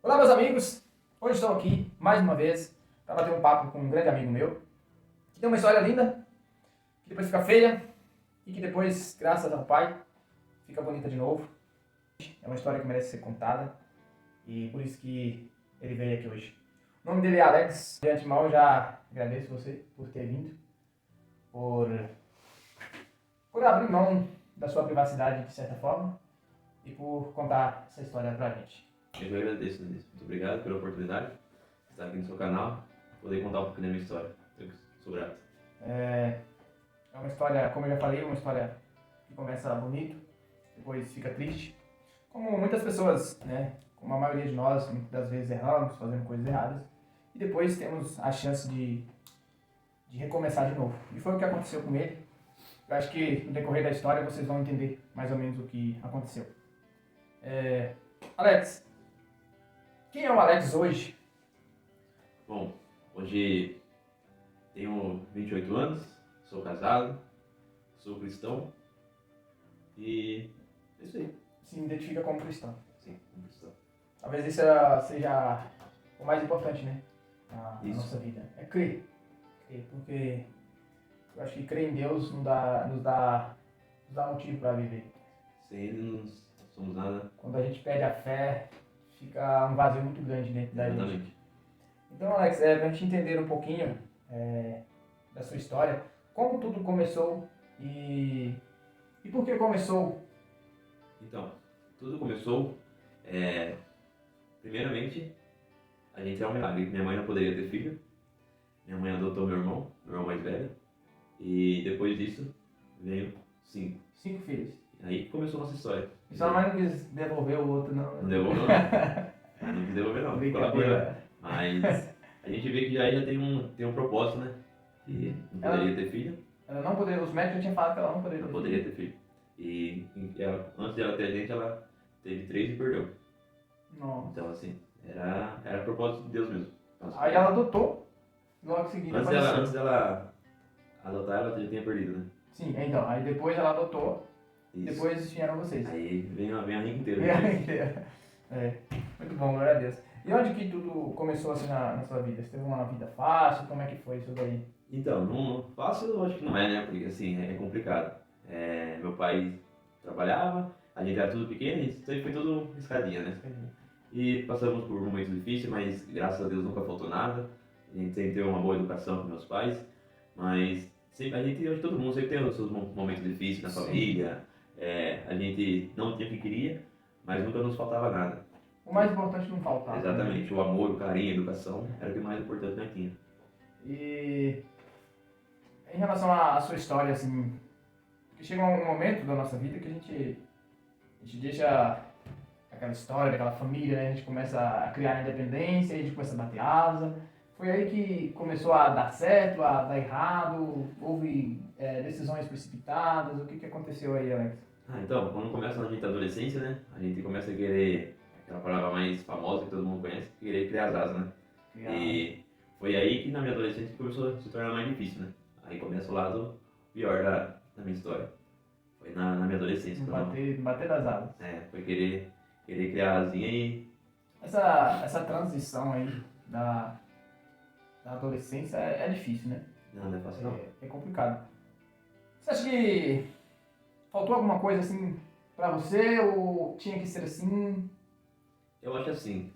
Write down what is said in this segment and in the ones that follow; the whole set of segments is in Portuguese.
Olá, meus amigos! Hoje estou aqui, mais uma vez, para bater um papo com um grande amigo meu, que tem uma história linda, que depois fica feia, e que depois, graças ao pai, fica bonita de novo. É uma história que merece ser contada, e por isso que ele veio aqui hoje. O nome dele é Alex. De antemão, eu já agradeço você por ter vindo, por, por abrir mão da sua privacidade, de certa forma, e por contar essa história pra gente. Eu que agradeço, Denise. Muito obrigado pela oportunidade de estar aqui no seu canal, poder contar um pouquinho da minha história. Eu sou grato. É uma história, como eu já falei, uma história que começa bonito, depois fica triste. Como muitas pessoas, né? Como a maioria de nós, muitas das vezes erramos, fazendo coisas erradas. E depois temos a chance de recomeçar de novo. E foi o que aconteceu com ele. Eu acho que no decorrer da história vocês vão entender mais ou menos o que aconteceu. Alex, quem é o Alex hoje? Bom, hoje tenho 28 anos, sou casado, sou cristão e é isso aí. Se identifica como cristão. Sim, um cristão. Talvez isso seja o mais importante, né? Na nossa vida. É crer. Crer, porque eu acho que crer em Deus nos dá motivo para viver. Sem ele não somos nada. Quando a gente perde a fé, fica um vazio muito grande dentro da gente. Exatamente. Então, Alex, pra gente entender um pouquinho da sua história, como tudo começou e por que começou? Então, tudo começou, primeiramente, a gente é um milagre. Minha mãe não poderia ter filho, minha mãe adotou meu irmão mais velho, e depois disso veio 5. 5 filhos. Aí começou a nossa história. E sua mãe não quis devolver o outro, não? Não devolveu não. Não quis devolver não. Ficou lá por ela. Brincadeira. Mas a gente vê que aí já tem um propósito, né? Que não poderia ter filho. Ela não poderia, os médicos já tinham falado que ela não poderia ter Não poderia ter filho. E antes dela ter a gente, ela teve 3 e perdeu. Nossa. Então assim, era propósito de Deus mesmo. Aí ela adotou, logo em seguida Antes dela adotar, ela já tinha perdido, né? Sim, então, aí depois ela adotou, Isso. depois vieram vocês. Aí vem a rinha inteira. Vem a rinha inteira. Muito bom, glória a Deus. E onde que tudo começou assim na sua vida? Você teve uma vida fácil? Como é que foi isso daí? Então, não fácil eu acho que não é, né? Porque assim, é complicado. Meu pai trabalhava, a gente era tudo pequeno, e sempre foi tudo escadinha, né? E passamos por momentos difíceis, mas graças a Deus nunca faltou nada. A gente sempre teve uma boa educação com meus pais, mas sempre, a gente, hoje todo mundo sempre tem os seus momentos difíceis na família. A gente não tinha o que queria, mas nunca nos faltava nada. O mais importante não faltava. Exatamente, o amor, o carinho, a educação era o que mais importante nós tinha. E em relação à sua história, assim, que chega um momento da nossa vida que a gente deixa aquela história daquela família, né? A gente começa a criar independência, a gente começa a bater asa. Foi aí que começou a dar certo, a dar errado, houve decisões precipitadas, o que aconteceu aí, Alex? Então, quando começa a gente a adolescência, né? A gente começa a querer, aquela palavra mais famosa que todo mundo conhece, querer criar as asas, né? E foi aí que na minha adolescência começou a se tornar mais difícil, né? Aí começa o lado pior da minha história. Foi na minha adolescência. Bater das asas. Foi querer criar a asinha e... Essa transição aí da adolescência é difícil, né? Não é fácil não. É complicado. Você acha que faltou alguma coisa assim pra você ou tinha que ser assim? Eu acho assim,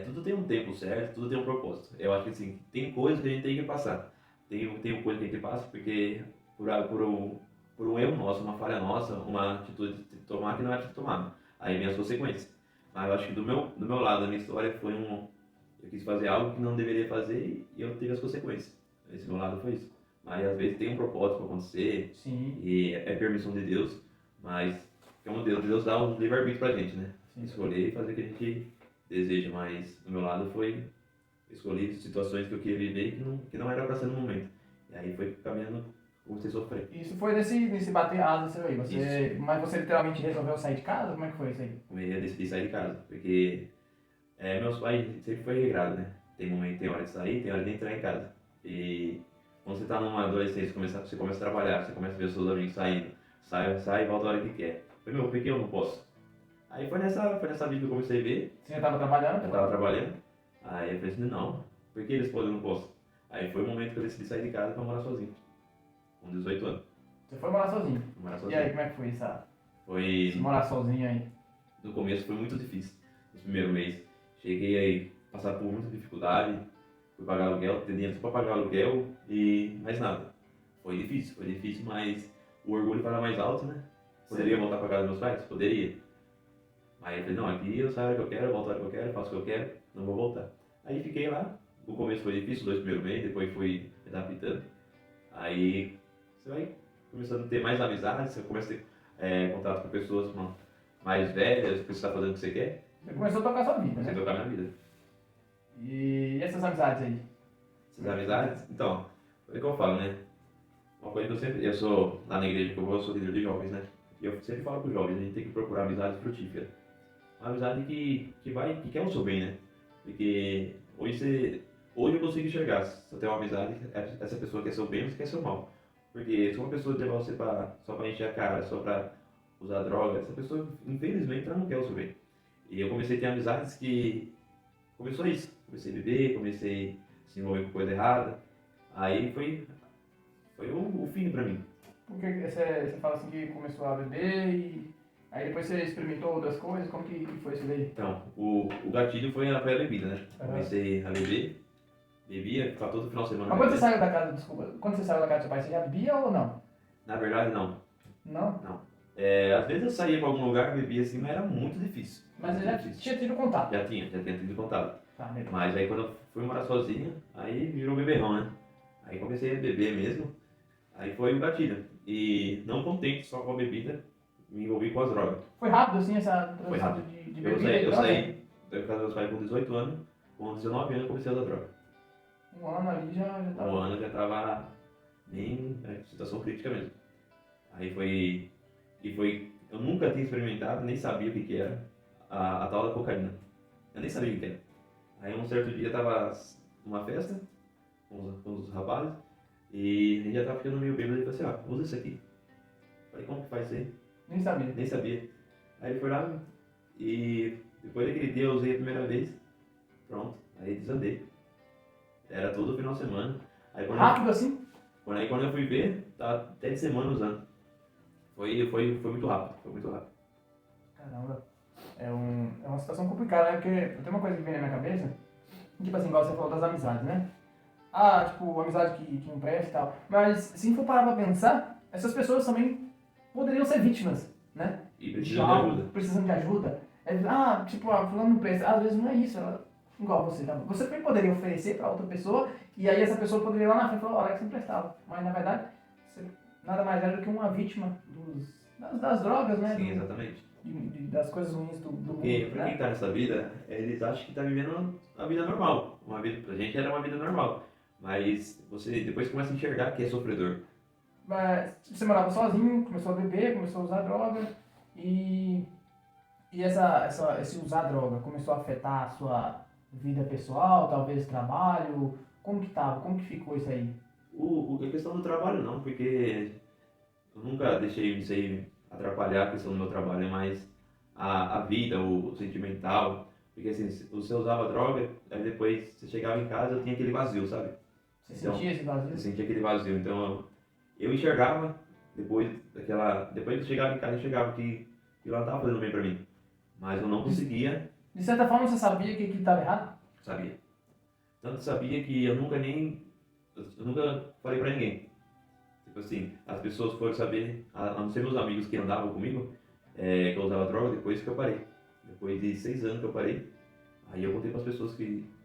tudo tem um tempo certo, tudo tem um propósito. Eu acho que assim, tem coisas que a gente tem que passar. Tem coisa que a gente passa porque por um erro nosso, uma falha nossa, uma atitude de tomar que não é de tomar. Aí vem as consequências. Mas eu acho que do meu lado, da minha história, eu quis fazer algo que não deveria fazer e eu tive as consequências. Esse meu lado foi isso. Mas às vezes tem um propósito para acontecer. Sim. E é permissão de Deus, mas como Deus dá um livre-arbítrio pra gente, né? Sim. Escolher e fazer o que a gente deseja, mas do meu lado foi escolher situações que eu queria viver e que não era para ser no momento. E aí foi caminhando, comecei a sofrer. Isso foi nesse bater asa seu aí. Mas você literalmente resolveu sair de casa? Como é que foi isso aí? Eu decidi sair de casa, porque meus pais sempre foi regrado, né? Tem hora de sair, tem hora de entrar em casa. E quando você está numa adolescência, você começa a trabalhar, você começa a ver os seus amigos saindo, sai e volta a hora que quer. Eu falei, por que eu não posso? Aí foi nessa vida que eu comecei a ver, Você já tava trabalhando? eu tava trabalhando. Aí eu falei assim, não, por que eles podem e eu não posso? Aí foi o momento que eu decidi sair de casa pra morar sozinho, com 18 anos. Você foi morar sozinho. Fui morar E aí, sozinho. como é que foi essa? Foi, Se morar sozinho aí? no começo foi muito difícil, no primeiro mês. Cheguei aí a passar por muita dificuldade, fui pagar aluguel, ter dinheiro só pra pagar aluguel e mais nada. Foi difícil, mas o orgulho fala mais alto, né? Poderia Sim. voltar pra casa dos meus pais? Poderia. Aí eu falei, não, aqui eu saio a hora que eu quero, eu volto a hora que eu quero, faço o que eu quero, não vou voltar. Aí fiquei lá, no começo foi difícil, os 2 primeiros meses, depois fui me adaptando. Aí você vai começando a ter mais amizades, você começa a ter contato com pessoas mais velhas, que você está fazendo o que você quer, Você começou a tocar sua vida, você né? tocar na vida. E essas amizades aí? Essas amizades, então, é o que eu falo, né? Uma coisa que eu sou, lá na igreja que eu vou, eu sou líder de jovens, né? E eu sempre falo para os jovens, a gente tem que procurar amizade frutífera. Uma amizade que quer o seu bem, né? Porque hoje eu consigo enxergar, se eu tenho uma amizade, essa pessoa quer seu bem ou quer seu mal. Porque se uma pessoa levar você só para encher a cara, só para usar droga, essa pessoa, infelizmente, ela não quer o seu bem. E eu comecei a ter amizades que começou isso. Comecei a beber, comecei a se envolver com coisa errada. Aí foi o fim pra mim. Porque você fala assim que começou a beber e aí depois você experimentou outras coisas, como que foi isso daí? Então, o gatilho foi a bebida, né? Aham. Comecei a beber, bebia, ficava todo final de semana Mas quando você bebendo. saiu da casa, desculpa, quando você saiu da casa do seu pai, você já bebia ou não? Na verdade, não. Não? Não. Às vezes eu saía pra algum lugar, bebia assim, mas era muito difícil. Mas você Muito já difícil. tinha tido contato? Já tinha tido contato. Tá, melhor. Mas aí quando eu fui morar sozinho, aí virou beberrão, né? Aí comecei a beber mesmo, aí foi o gatilho. E não contente só com a bebida, me envolvi com as drogas. Foi rápido assim essa Foi transição rápido. de Eu bebida saí, e eu droga? saí da casa dos meus pais com 18 anos, com 19 anos eu comecei a usar droga. Um ano ali já Um tava. ano eu já estava bem situação crítica mesmo. Aí eu nunca tinha experimentado, nem sabia o que era a tal da cocaína. Eu nem sabia o que era. Aí um certo dia eu tava numa festa com os rapazes e a gente já tava ficando meio bêbado e ele falou assim, ó, usa isso aqui. Falei, como que faz isso aí? Nem sabia. Nem sabia. Aí ele foi lá e depois daquele dia eu usei a primeira vez, pronto, aí desandei. Era todo final de semana. Aí Rápido assim? quando eu fui ver, tava até de semana usando. Foi muito rápido, foi muito rápido. Caramba. É uma situação complicada, né? Porque tem uma coisa que vem na minha cabeça, tipo assim, igual você falou das amizades, né? Ah, tipo, amizade que empresta e tal. Mas se for parar pra pensar, essas pessoas também poderiam ser vítimas, né? E precisando de ajuda. Precisando de ajuda. Tipo, fulano não presta. Às vezes não é isso. Igual você, tá? Você também poderia oferecer pra outra pessoa e aí essa pessoa poderia ir lá na frente e falar, olha, que você emprestava. Mas na verdade, você nada mais é do que uma vítima das drogas, né? Sim, exatamente. Das coisas ruins do mundo, Porque pra né? quem tá nessa vida, eles acham que tá vivendo a vida normal. Uma vida, pra gente era uma vida normal. Mas você depois começa a enxergar que é sofredor. Mas você morava sozinho, começou a beber, começou a usar droga e esse usar droga começou a afetar a sua vida pessoal, talvez trabalho? Como que tava? Como que ficou isso aí? A questão do trabalho não, porque eu nunca deixei isso aí atrapalhar a questão do meu trabalho, mas a vida, o sentimental. Porque assim, se você usava droga, aí depois você chegava em casa eu tinha aquele vazio, sabe? Você Então, sentia esse vazio? eu sentia aquele vazio. Então eu enxergava, depois que eu chegava em casa, eu enxergava que ela não estava fazendo bem pra mim. Mas eu não conseguia, De certa forma você sabia que aquilo estava errado? sabia. Tanto sabia que eu nunca falei pra ninguém. Tipo assim, as pessoas foram saber, a não ser meus amigos que andavam comigo, que eu usava droga depois que eu parei. Depois de 6 anos que eu parei, aí eu contei para as pessoas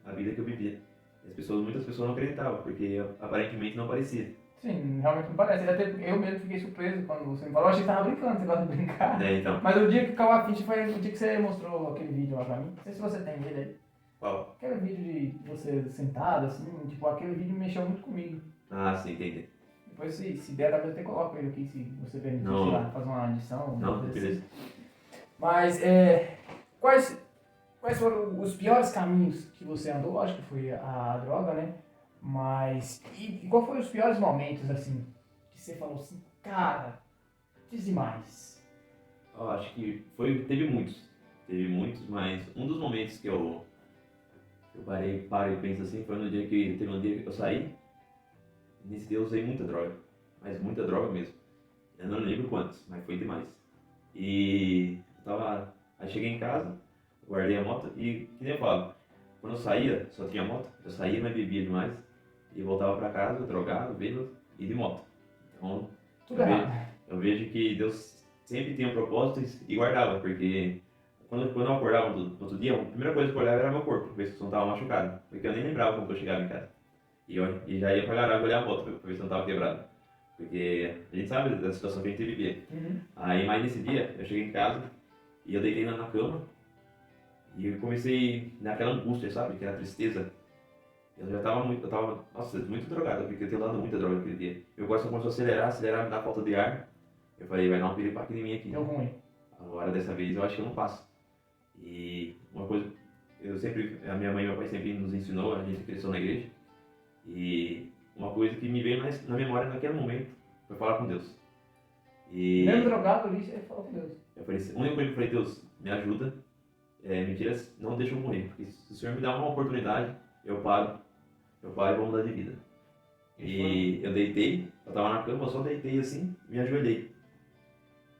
a vida que eu vivia. E muitas pessoas não acreditavam, porque aparentemente não parecia. Sim, realmente não parece. Eu mesmo fiquei surpreso quando você me falou. Eu achei que você estava brincando, você gosta de brincar. Então, Mas o dia que caiu a ficha foi o dia que você mostrou aquele vídeo lá pra mim. Não sei se você tem ele aí. qual? Aquele vídeo de você sentado, assim, tipo, aquele vídeo mexeu muito comigo. Ah, sim, entendi. Depois, se der, talvez eu até coloco ele aqui, se você permitir, Não. sei lá, fazer uma edição. alguma Não, coisa beleza. assim. Mas, quais foram os piores caminhos que você andou? Acho que foi a droga, né? Mas, e qual foi os piores momentos, assim, que você falou assim, cara, fiz demais. Eu acho que teve muitos. teve muitos, mas um dos momentos que eu paro e penso assim, foi no dia que teve um dia que eu saí, e nesse dia eu usei muita droga, mas muita droga mesmo. Eu não lembro quantos, mas foi demais. E aí cheguei em casa, guardei a moto e, que nem eu falo, quando eu saía, só tinha moto, eu saía, mas bebia demais, e voltava pra casa, drogado, bêbado e de moto. Então, Tudo eu vejo, errado. eu vejo que Deus sempre tinha um propósito e guardava, porque quando eu acordava no outro dia, a primeira coisa que eu olhava era meu corpo, ver se eu não estava machucado, porque eu nem lembrava como que eu chegava em casa. E já ia pra garagem olhar a moto pra ver se eu não estava quebrado, porque a gente sabe da situação que a gente vivia. Uhum. Aí, mais nesse dia, eu cheguei em casa e eu deitei na cama e eu comecei naquela angústia, sabe, aquela tristeza. Nossa, muito drogado, porque eu tenho dado muita droga naquele dia. Meu coração começou a acelerar, me dar falta de ar. Eu falei, vai dar um piripaque em mim aqui. Deu ruim. Agora, dessa vez, eu acho que eu não passo. E uma coisa, a minha mãe e meu pai sempre nos ensinou, a gente cresceu na igreja. E uma coisa que me veio na memória naquele momento foi falar com Deus. E Mesmo drogado ali, você falou com Deus. eu falei, a única coisa que eu falei, Deus, me ajuda, me tira, não deixa eu morrer. Porque se o Senhor me dá uma oportunidade, eu paro e vou mudar de vida. E eu deitei, eu tava na cama, eu só deitei assim, me ajoelhei.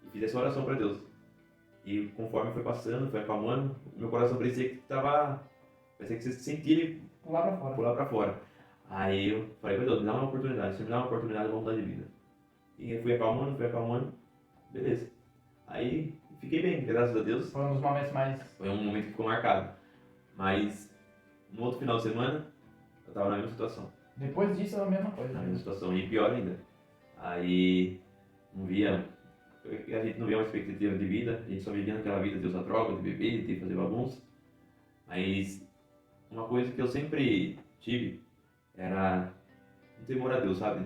E fiz essa oração para Deus. E conforme foi passando, foi acalmando, meu coração parecia que você sentia ele Pular pra fora. pular pra fora. Aí eu falei para Deus, me dá uma oportunidade, se você me dá uma oportunidade, eu vou mudar de vida. E eu fui acalmando, beleza. Aí fiquei bem, graças a Deus. Foi um dos momentos mais. Foi um momento que ficou marcado. Mas no outro final de semana, eu tava na mesma situação. Depois disso é a mesma coisa. Na mesma situação, e pior ainda. Aí não via, a gente não via uma expectativa de vida, a gente só vivia naquela vida de usar droga, de beber, de fazer bagunça. Mas uma coisa que eu sempre tive era um temor a Deus, sabe?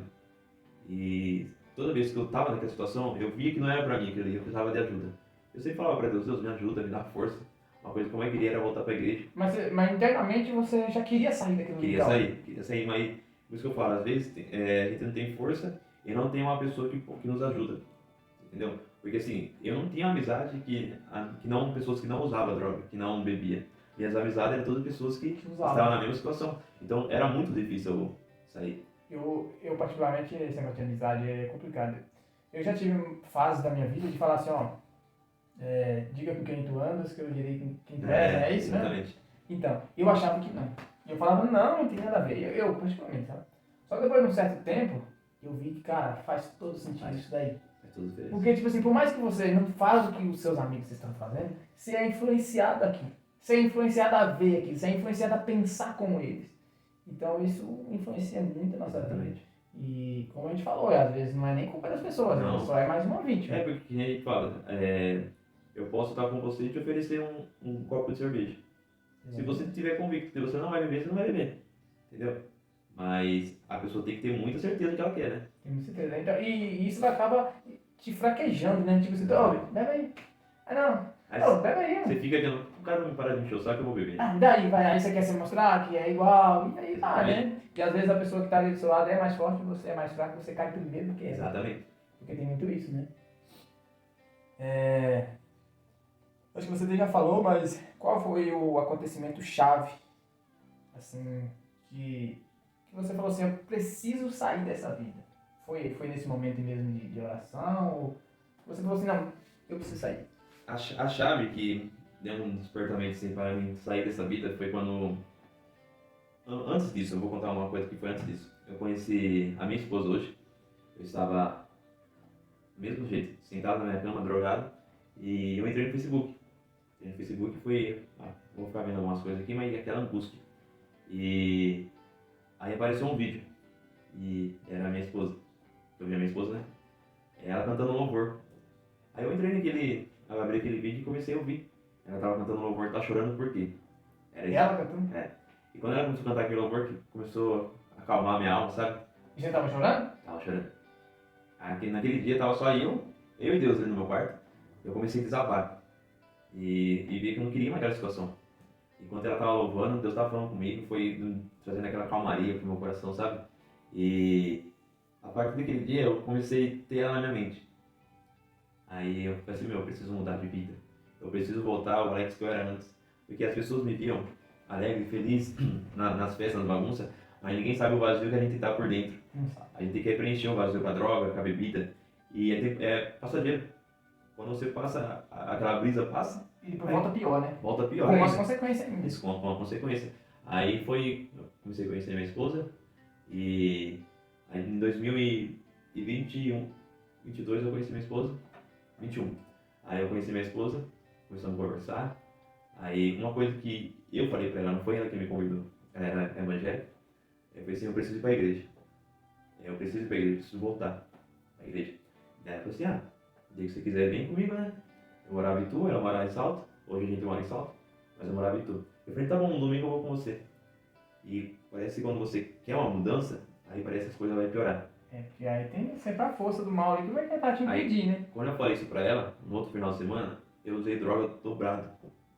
E toda vez que eu tava naquela situação, eu via que não era pra mim aquilo ali, eu precisava de ajuda. Eu sempre falava pra Deus, Deus me ajuda, me dá força. Uma coisa que eu mais queria era voltar pra igreja. Mas internamente você já queria sair daquilo Queria sair, mas por isso que eu falo, às vezes a gente não tem força e não tem uma pessoa que nos ajuda, entendeu? Porque assim, eu não tinha amizade pessoas que não usavam droga, que não bebia. Minhas amizades eram todas pessoas que estavam na mesma situação. Então era muito difícil eu sair. Eu particularmente, esse negócio de amizade é complicado. Eu já tive fases da minha vida de falar assim, ó, diga com quem tu andas, que eu direi com quem tu és, é isso, né? Exatamente. Então, eu achava que não. Eu falava, não tem nada a ver. Eu particularmente, sabe? Só que depois de um certo tempo, eu vi que, cara, faz todo sentido isso daí. Faz toda a diferença. Porque, tipo assim, por mais que você não faça o que os seus amigos estão fazendo, você é influenciado aqui. Você é influenciado a ver aquilo, você é influenciado a pensar como eles. Então, isso influencia muito a nossa vida. Exatamente. E, como a gente falou, às vezes não é nem culpa das pessoas, Não. né? Só é mais uma vítima. É porque a gente fala, eu posso estar com você e te oferecer um copo de cerveja. Se você estiver convicto que você não vai beber, você não vai beber. Entendeu? Mas a pessoa tem que ter muita certeza que ela quer, né? Tem muita certeza. Então, e isso acaba te fraquejando, né? Tipo assim, bebe aí. Ah, não. Aí Bebe aí, mano. você fica dizendo, o cara não me parar de me encher o saco, eu vou beber. Ah, daí, vai, aí você quer se mostrar que é igual, e aí vai, né? E às vezes a pessoa que está ali do seu lado é mais forte, você é mais fraco, você cai primeiro do que ela. Exatamente. Porque tem muito isso, né? Acho que você já falou, mas qual foi o acontecimento chave, assim, que você falou assim, eu preciso sair dessa vida? Foi nesse momento mesmo de oração? Ou você falou assim, não, eu preciso sair? A chave que deu um despertamento assim, para mim sair dessa vida foi quando. Antes disso, eu vou contar uma coisa que foi antes disso. Eu conheci a minha esposa hoje. Eu estava do mesmo jeito, sentado na minha cama, drogado. E eu entrei no Facebook. Entrei no Facebook e fui. Vou ficar vendo algumas coisas aqui, mas aquela angústia. E aí apareceu um vídeo. E era a minha esposa. Eu vi a minha esposa, né? Ela cantando um louvor. Aí eu entrei eu abri aquele vídeo e comecei a ouvir. Ela tava cantando louvor, tá chorando por quê? Era isso. Ela cantando? E quando ela começou a cantar aquele louvor, que começou a acalmar a minha alma, sabe? E você tava chorando? Tava chorando. Naquele dia tava só eu e Deus ali no meu quarto. Eu comecei a desabar. E vi que eu não queria mais aquela situação. Enquanto ela tava louvando, Deus tava falando comigo, foi trazendo aquela calmaria pro meu coração, sabe? E a partir daquele dia eu comecei a ter ela na minha mente. Aí eu pensei, eu preciso mudar de vida. Eu preciso voltar ao Alex que eu era antes. Porque as pessoas me viam alegre, feliz, nas festas, nas bagunças. Aí ninguém sabe o vazio que a gente tá por dentro. Não sabe. A gente tem que preencher o vazio com a droga, com a bebida. E é passageiro. Quando você passa, aquela brisa passa, E depois volta pior, né? volta pior Com umas ainda. consequências ainda. Isso com uma consequência. Aí foi, eu comecei a conhecer minha esposa e aí em 2021, 22 eu conheci minha esposa, 21. Aí eu conheci minha esposa, começamos a conversar. Aí uma coisa que eu falei pra ela, não foi ela que me convidou, ela era evangélica. Eu falei assim, eu preciso ir pra igreja. Eu preciso ir pra igreja, preciso voltar pra igreja. Daí ela falou assim, o dia que você quiser vem comigo, né? Eu morava em Itu, ela morava em Salto, hoje a gente mora em Salto, mas eu morava em Itu. Eu falei, tá bom, no domingo eu vou com você. E parece que quando você quer uma mudança, aí parece que as coisas vão piorar. É, porque aí tem sempre a força do mal ali que vai tentar te impedir, né? Quando eu falei isso pra ela, no outro final de semana, eu usei droga dobrado.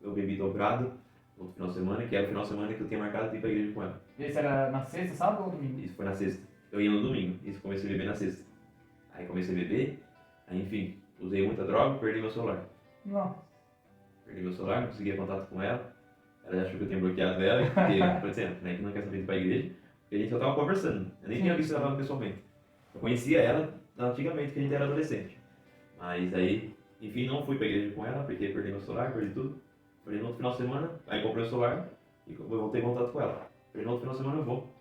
Eu bebi dobrado no outro final de semana, que era o final de semana que eu tinha marcado de ir pra igreja com ela. Esse era na sexta, sábado ou domingo? Isso foi na sexta. Eu ia no domingo, isso comecei a beber na sexta. Aí comecei a beber, aí enfim, usei muita droga, perdi meu celular. Não. Perdi meu celular, não conseguia contato com ela. Ela achou que eu tinha bloqueado ela, porque, por exemplo, né, que não quer saber de ir pra igreja, porque a gente só tava conversando. Eu nem tinha visto ela pessoalmente. Eu conhecia ela antigamente, que a gente era adolescente. Mas aí, enfim, não fui pra igreja com ela, porque perdi meu celular, perdi tudo. Falei no outro final de semana, aí comprei o celular e eu voltei em contato com ela. Falei no outro final de semana eu vou.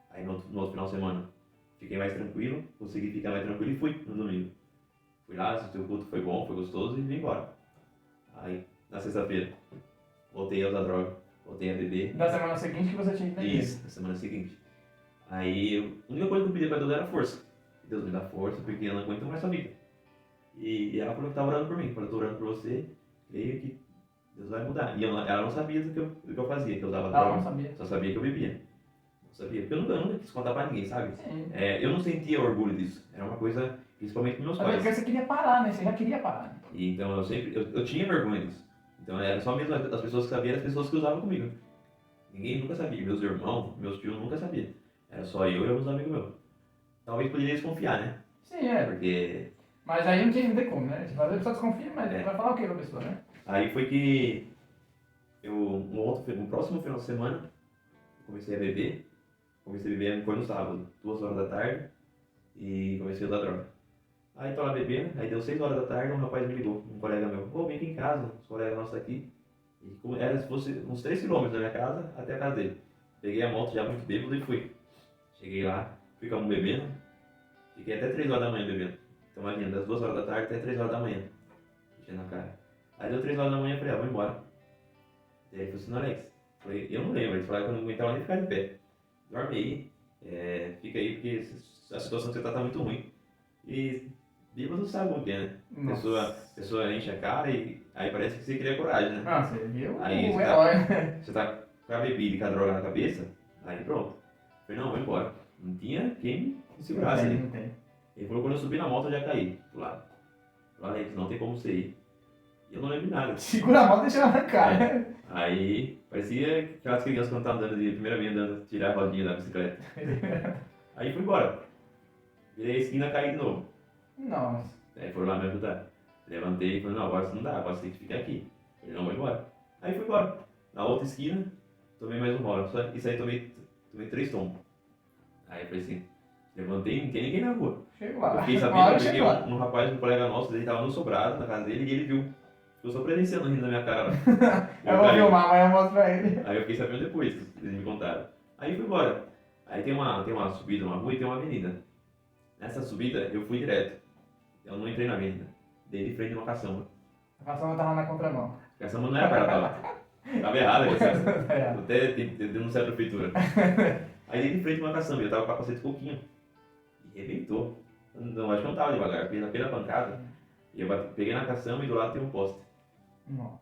Aí no outro final de semana fiquei mais tranquilo, consegui ficar mais tranquilo e fui no domingo. Fui lá, assisti o culto, foi bom, foi gostoso e vim embora. Aí, na sexta-feira, voltei a usar droga, voltei a beber. Na semana seguinte que você tinha que ir na igreja. Isso, na semana seguinte. Aí, a única coisa que eu pedi pra Deus era força. Deus me dá força, porque eu não aguento mais essa vida. E ela falou que estava orando por mim. Falou, eu tô orando por você, creio que Deus vai mudar. E ela não sabia do que eu fazia, que eu usava Ela droga. não sabia. Só sabia que eu bebia. Não sabia, porque eu nunca quis contar pra ninguém, sabe? Sim. Eu não sentia orgulho disso. Era uma coisa, principalmente dos meus Até pais. porque você queria parar, né? Você já queria parar. Né? E então eu tinha vergonha disso. Então era só mesmo as pessoas que sabiam, as pessoas que usavam comigo. Ninguém nunca sabia. Meus irmãos, meus tios nunca sabiam. Era só eu e alguns amigos meus. Talvez poderia desconfiar, né? Sim, é. Porque Mas aí não tinha que ter como, né? Tipo, às vezes a pessoa desconfia, mas É. vai falar o que pra pessoa, né? aí foi que no próximo final de semana, eu comecei a beber. Comecei a beber, foi no sábado, 2 horas da tarde, e comecei a usar droga. Aí tô lá bebendo, aí deu 6 horas da tarde, um rapaz me ligou, um colega meu, vem aqui em casa, os colegas nossos aqui. E era se fosse uns 3 quilômetros da minha casa até a casa dele. Peguei a moto já muito bêbado e fui. Cheguei lá, ficamos bebendo, fiquei até 3 horas da manhã bebendo. Então imagina, das 2 horas da tarde até 3 horas da manhã, enchendo a cara. Aí deu 3 horas da manhã, eu falei, vou embora. E aí ele falou assim, Alex, falei, eu não lembro, ele falou que eu não aguentava nem ficar de pé. Dorme aí, fica aí porque a situação que você tá muito ruim. E bêbado sabe o que é, né? A pessoa enche a cara e aí parece que você cria coragem, né? Ah, você viu Aí o você herói. Você tá com a bebida e com a droga na cabeça, aí pronto. Eu falei, não, vou embora. Não tinha quem me segurasse ali. Não tem. Ele falou, quando eu subi na moto eu já caí pro lado. Eu falei, Alex, não tem como você ir. E eu não lembro de nada. Segura a mão e deixa ela arrancar. Aí parecia aquelas crianças quando estavam andando de primeira vez andando, tirar a rodinha da bicicleta. Aí fui embora. Virei a esquina e caí de novo. Nossa. Aí foram lá me ajudar. Levantei e falei, não, agora você não dá, agora você tem que ficar aqui. Ele não, vou embora. Aí fui embora. Na outra esquina, tomei mais uma hora. Isso aí tomei 3 tombos. Aí eu falei assim, levantei e não tem ninguém na rua. Chegou Eu lá. fiquei Uma hora sabendo porque chegou lá. um rapaz, um colega nosso, ele tava no sobrado na casa dele e ele viu. Ficou só presenciando rindo na minha cara lá. Eu vou caí. filmar, mas eu mostro pra ele. Aí eu fiquei sabendo depois, eles me contaram. Aí fui embora. Aí tem uma subida, uma rua e tem uma avenida. Nessa subida eu fui direto. Eu não entrei na avenida. Dei de frente numa caçamba. A caçamba tava na contramão. A caçamba não era pra ela estar lá. Tava errada a caçamba. É. Até denunciar a prefeitura. Aí dei de frente numa caçamba e eu tava com o capacete pouquinho. E arrebentou. Não, acho que não tava devagar. Fiz apenas pancada. E eu peguei na caçamba e do lado tem um poste. Nossa.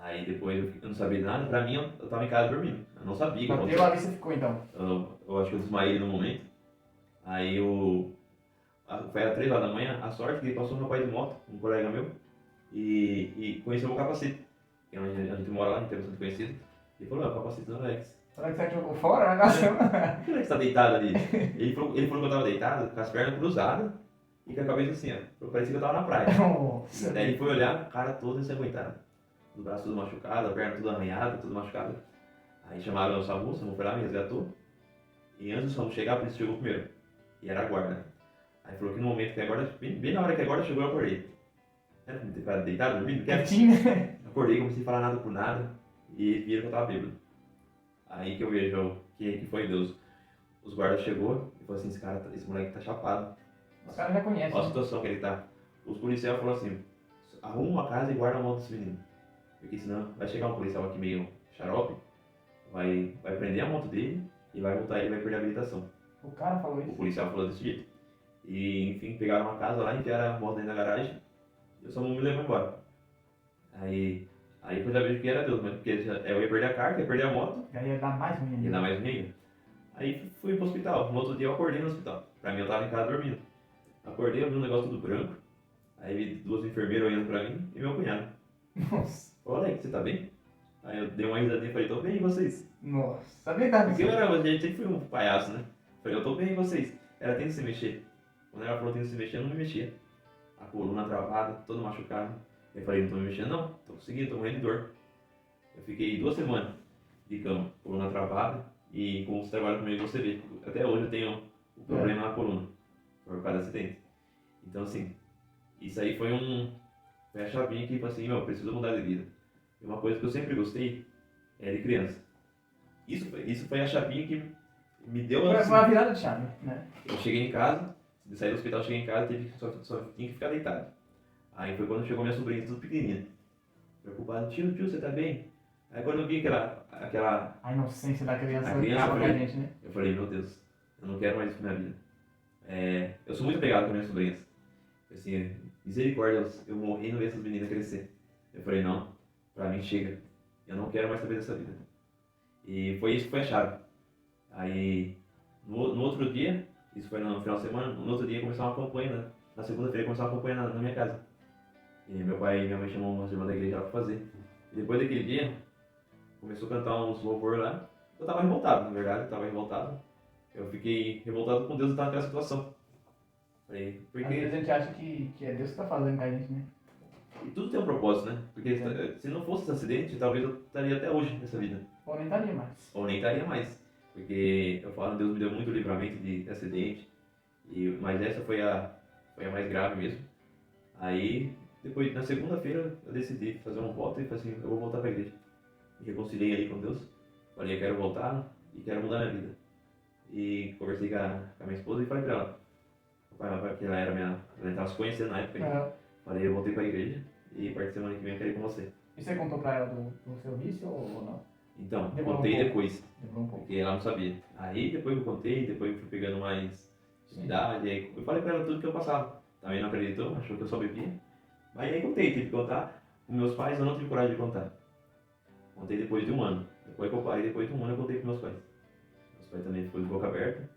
Aí depois eu não sabia de nada. Pra mim eu tava em casa dormindo. Eu não sabia o que Bateu aconteceu. ali, você ficou então. Eu acho que eu desmaiei no momento. Aí era 3 horas da manhã, a sorte que passou um rapaz de moto, um colega meu, e conheceu meu capacete. Que a gente mora lá, a gente tem bastante conhecido. E falou, o capacete do Alex. Será que você jogou fora na caçamba? Por que o Alex tá deitado ali? Ele falou que eu tava deitado, com as pernas cruzadas e com a cabeça assim, ó. Parecia que eu tava na praia. Nossa. Daí ele foi olhar, a cara toda ensanguentada. o braço tudo machucado, a perna tudo arranhada, tudo machucada. Aí chamaram o SAMU, o SAMU foi lá, me resgatou. E antes do SAMU chegar, a polícia chegou primeiro. E era a guarda. Aí falou que no momento que a guarda, bem na hora que a guarda chegou, eu acordei. Era pra me ter ficado deitado, dormindo, quieto. Quietinho, né? Acordei, comecei a falar nada por nada. E viram que eu tava bêbado. Aí que eu vejo que foi Deus. Os guardas chegou e falou assim, esse moleque tá chapado. Os caras já conhecem. Olha a Né? situação que ele tá. Os policiais falaram assim, arruma uma casa e guarda a mão desse menino. Porque senão vai chegar um policial aqui meio xarope, vai prender a moto dele e vai multar ele e vai perder a habilitação. O cara falou O isso. policial falou desse jeito. E enfim, pegaram uma casa lá, enfiaram a moto dentro da garagem e o SAMU me levou embora. Aí eu já vejo que era Deus, mas porque eu ia perder a carta, ia perder a moto, E aí ia dar mais ruim ia ainda. dar mais dinheiro. Aí fui pro hospital. No outro dia eu acordei no hospital. Pra mim eu tava em casa dormindo. Acordei, eu vi um negócio tudo branco. Aí vi duas enfermeiras olhando pra mim e meu cunhado. Nossa. Ô Alex, você tá bem? Aí eu dei uma risadinha e falei, tô bem, e vocês? Nossa. Sabia que tava Porque a gente sempre foi um palhaço, né? Falei, eu tô bem, e vocês? Ela tem que se mexer. Quando ela falou tem que se mexer, eu não me mexia. A coluna travada, todo machucado. Eu falei, não tô me mexendo não, tô conseguindo, tô morrendo de dor. Eu fiquei 2 semanas de cama, coluna travada, e como você trabalha comigo, você vê. Até hoje eu tenho um problema na coluna, por causa do acidente. Então assim, isso aí foi a chavinha que, tipo assim, eu preciso mudar de vida. E uma coisa que eu sempre gostei é de criança. Isso foi a chavinha que me deu Foi assim. uma virada de chave, né? Eu cheguei em casa, saí do hospital, cheguei em casa, só tinha que ficar deitado. Aí foi quando chegou minha sobrinha, tudo pequenininha. Preocupado, tio, você tá bem? Aí quando eu vi aquela A inocência da criança A criança acaba com a foi- gente, né? eu falei, meu Deus, eu não quero mais isso pra minha vida. Eu sou muito apegado com minhas sobrinhas. Assim, misericórdia, eu morri não ver essas meninas crescer. Eu falei, não, pra mim chega. Eu não quero mais saber dessa vida. E foi isso que foi a chave. Aí, no outro dia, isso foi no final de semana, no outro dia começou uma campanha, né? Na segunda-feira começou uma campanha na minha casa. E meu pai e minha mãe chamou umas irmãs da igreja lá pra fazer. E depois daquele dia, começou a cantar uns louvor lá. Eu tava revoltado, na verdade, eu tava revoltado. Eu fiquei revoltado com Deus e estar naquela situação. Falei, Às vezes a porque gente acha que é Deus que tá fazendo com a gente, né? e tudo tem um propósito, né? Porque se não fosse esse acidente, talvez eu estaria até hoje nessa vida. Ou nem estaria mais. Ou nem estaria mais. Porque eu falo, Deus me deu muito livramento de acidente. Mas essa foi a mais grave mesmo. Aí, depois, na segunda-feira, eu decidi fazer um voto e falei assim, eu vou voltar pra igreja. Me reconciliei ali com Deus. Falei, eu quero voltar e quero mudar minha vida. E conversei com a minha esposa e falei pra ela, porque ela estava se conhecendo na época. Aham. Falei, eu voltei pra igreja e a partir da semana que vem eu quero ir com você. E você contou pra ela do seu vício ou não? Então, Demorou contei um pouco. depois, Demorou um pouco. porque ela não sabia. Aí depois eu contei, depois eu fui pegando mais intimidade, aí eu falei pra ela tudo que eu passava. Também não acreditou, achou que eu só bebia. Mas aí contei, tive que contar. Com meus pais eu não tive coragem de contar. Contei depois de um ano. Depois que eu parei, depois de um ano eu contei pros meus pais. Meus pais também ficou de boca aberta,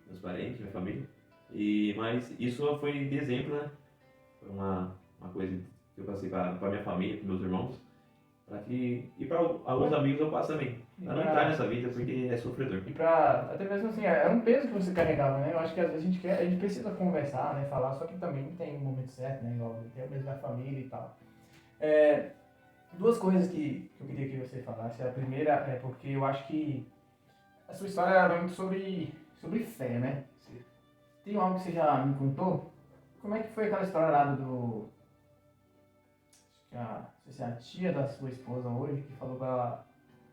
meus parentes, minha família. Mas isso foi de exemplo, né? Foi uma coisa que eu passei pra minha família, pros meus irmãos. E para alguns amigos eu passo também. Pra não entrar nessa vida porque é sofredor. E pra, até mesmo assim, era um peso que você carregava, né? Eu acho que às vezes a gente precisa conversar, né? Falar, só que também tem um momento certo, né? Igual tem o mês da família e tal. Duas coisas que eu queria que você falasse. A primeira é porque eu acho que a sua história era muito sobre fé, né? Tem algo que você já me contou? Como é que foi aquela história lá do... Acho que não sei se é a tia da sua esposa hoje, que falou pra ela,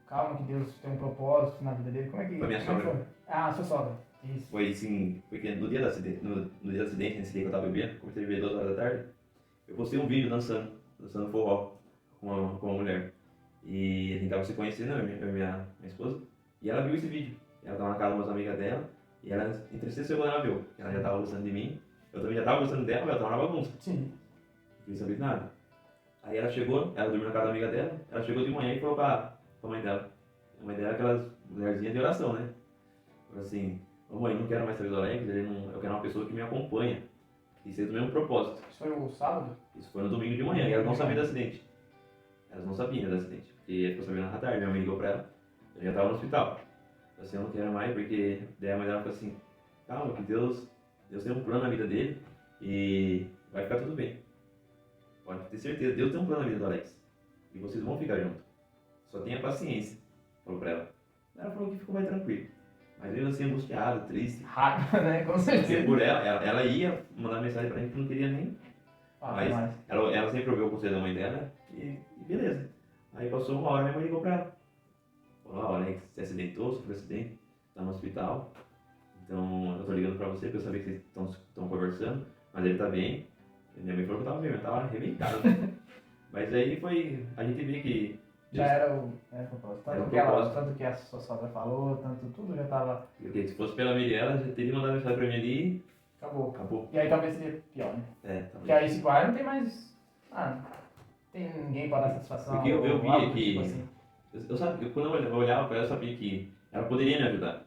calma que Deus tem um propósito na vida dele. Como é que Foi minha como é que sogra. foi? Ah, sua sogra. Isso. Foi assim, porque no dia do acidente, no dia do acidente, nesse dia que eu tava bebendo, comecei a beber 2 horas da tarde, eu postei um vídeo dançando forró com uma mulher. E a gente tava se conhecendo, eu e minha esposa, e ela viu esse vídeo. Ela tava na casa de umas amigas dela, e ela entristeceu quando ela viu. Ela já tava gostando de mim, eu também já tava gostando dela, mas ela tava na bagunça. Sim. Não queria saber de nada. Aí ela chegou, ela dormiu na casa da amiga dela, ela chegou de manhã e falou pra mãe dela. A mãe dela é aquelas mulherzinhas de oração, né? Falou assim, ô mãe, não quero mais saber do Alex, eu quero uma pessoa que me acompanha. E seja do mesmo propósito. Isso foi o sábado? Isso foi no domingo de manhã, e elas não sabiam do acidente. Elas não sabiam do acidente, porque ficou sabendo na tarde, minha mãe ligou pra ela, eu já tava no hospital. Falei assim, eu não quero mais, porque daí a mãe dela falou assim, calma, que Deus tem um plano na vida dele e vai ficar tudo bem. Pode ter certeza, Deus tem um plano na vida do Alex. e vocês vão ficar juntos. Só tenha paciência, falou pra ela. Ela falou que ficou mais tranquilo. Mas mesmo assim, angustiada, triste. Raiva, né? Com Porque certeza. por ela ia mandar mensagem pra gente que não queria nem. Mas ela sempre ouviu o conselho da mãe dela e beleza. Aí passou uma hora, minha mãe ligou pra ela. Falou, olha, você acidentou, sofreu acidente, tá no hospital. Então eu tô ligando pra você porque eu sabia que vocês estão conversando, mas ele tá bem. E minha mãe falou que eu tava bem, eu tava arrebentado. Mas aí foi. A gente vê que. Já era o propósito. Era o Tanto que a sua sogra falou, tanto tudo já tava. Porque se fosse pela Mirella, já teria mandado mensagem pra mim ali e Acabou. E aí talvez seria pior, né? talvez. Porque aí se vai, não tem mais. Não tem ninguém pra dar satisfação. Porque eu via que. Tipo assim. Eu sabia, quando eu olhava pra ela, eu sabia que ela poderia me ajudar.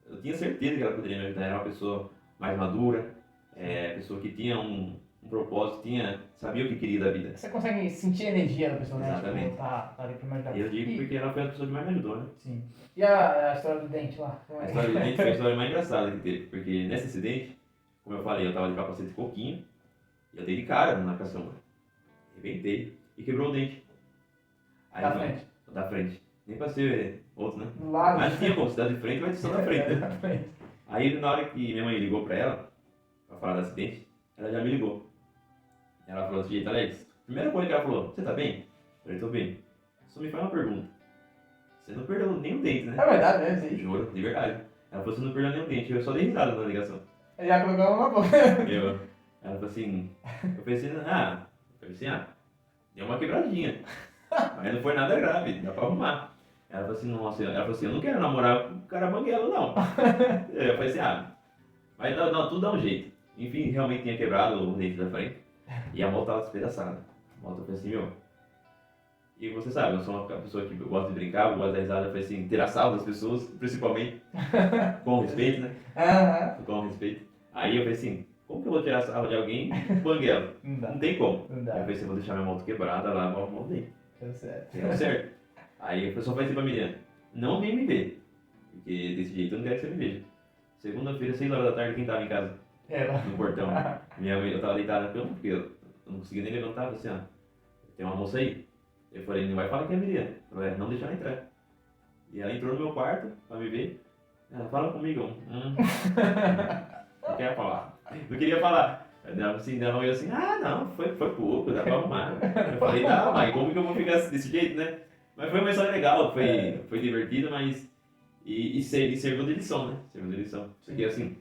Eu tinha certeza que ela poderia me ajudar. Era uma pessoa mais madura, pessoa que tinha um propósito, sabia o que queria da vida. Você consegue sentir a energia da pessoa, né? Exatamente. Tipo, tá ali pra me ajudar. E eu digo porque ela foi a pessoa que mais me ajudou, né? Sim. E a história do dente lá? A história do dente foi a história mais engraçada que teve. Porque nesse acidente, como eu falei, eu tava de capacete de coquinho e eu dei de cara na caçamba. Arrebentei e quebrou o dente. Aí, frente? Da frente. Nem pra ser outro, né? Do lado. Mas tinha como, se dá de frente, vai ser só da frente, né? Aí na hora que minha mãe ligou pra ela, pra falar do acidente, ela já me ligou. Ela falou assim, Alex, primeira coisa que ela falou, você tá bem? Eu falei, tô bem. Só me faz uma pergunta. Você não perdeu nenhum dente, né? É verdade, né? Sim. Juro, de verdade. Ela falou, você não perdeu nenhum dente. Eu só dei risada na ligação. Ele já colocou uma boca. Ela falou assim, eu pensei, deu uma quebradinha. Mas não foi nada grave, dá pra arrumar. Ela falou assim, nossa, eu não quero namorar com um cara banguelo, não. Eu falei assim, mas não, tudo dá um jeito. Enfim, realmente tinha quebrado o dente da frente. E a moto tava despedaçada. A moto foi assim, E você sabe, eu sou uma pessoa que gosta de brincar, eu gosto da risada, foi assim, tirar sarro das pessoas, principalmente com respeito, né? Com respeito. Aí eu falei assim, como que eu vou tirar sarro de alguém banguelo? Não tem como. Não dá. Aí eu falei assim, vou deixar minha moto quebrada lá, vou arrumar o dente. Deu certo. Deu certo. Aí a pessoa vai dizer pra Miriam, não vem me ver, porque desse jeito eu não quero que você me veja. Segunda-feira, 6 horas da tarde, quem tava em casa? Ela. No portão. Minha mãe, eu tava deitado na cama, porque eu não conseguia nem levantar, eu falei assim, tem uma moça aí. Eu falei, não vai falar que é a Miriam. Eu falei, não deixa ela entrar. E ela entrou no meu quarto pra me ver. Ela fala comigo. Não quer falar. Não queria falar. Ela assim, não, eu assim, não, foi pouco, dá pra arrumar. Eu falei, tá, mas como que eu vou ficar desse jeito, né? Mas foi uma história legal, foi divertido, mas. E serviu de lição, né? Serviu de lição. Porque assim,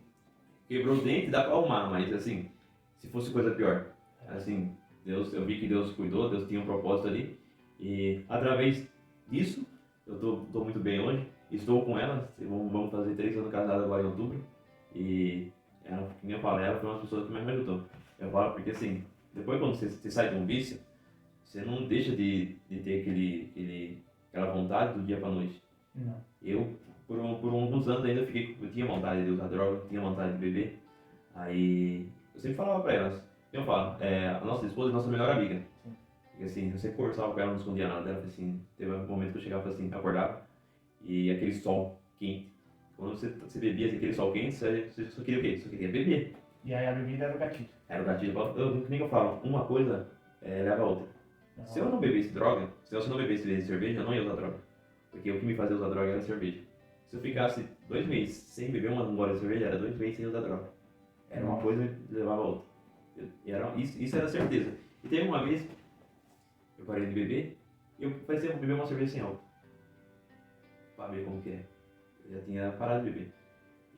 quebrou o dente, dá pra arrumar, mas assim, se fosse coisa pior. Assim, eu vi que Deus cuidou, Deus tinha um propósito ali. E através disso, eu tô muito bem hoje. Estou com ela, vamos fazer 3 anos casados agora em outubro. E ela, como eu falo, ela foi uma das pessoas que mais me ajudou. Eu falo porque assim, depois quando você sai de um vício, você não deixa de ter aquela vontade do dia pra noite. Não. Eu, por alguns anos ainda eu tinha vontade de usar droga, tinha vontade de beber. Aí eu sempre falava pra elas, eu falo, a nossa esposa é a nossa melhor amiga. Sim. E assim, eu sempre conversava com ela, não escondia nada dela, assim, teve um momento que eu chegava assim, acordava, e aquele sol quente. Quando você bebia assim, aquele sol quente, você só queria o quê? Só queria beber. E aí a bebida era o gatilho. Era o gatilho. Nem que eu falo, uma coisa leva a outra. Se eu não bebesse droga, se eu não bebesse cerveja, eu não ia usar droga. Porque o que me fazia usar droga era cerveja. Se eu ficasse 2 meses sem beber uma gole de cerveja, era 2 meses sem usar droga. Era uma coisa que levava a outra. Isso era certeza. E teve uma vez, eu parei de beber, e eu pensei, vou beber uma cerveja sem álcool. Pra ver como que é. Eu já tinha parado de beber.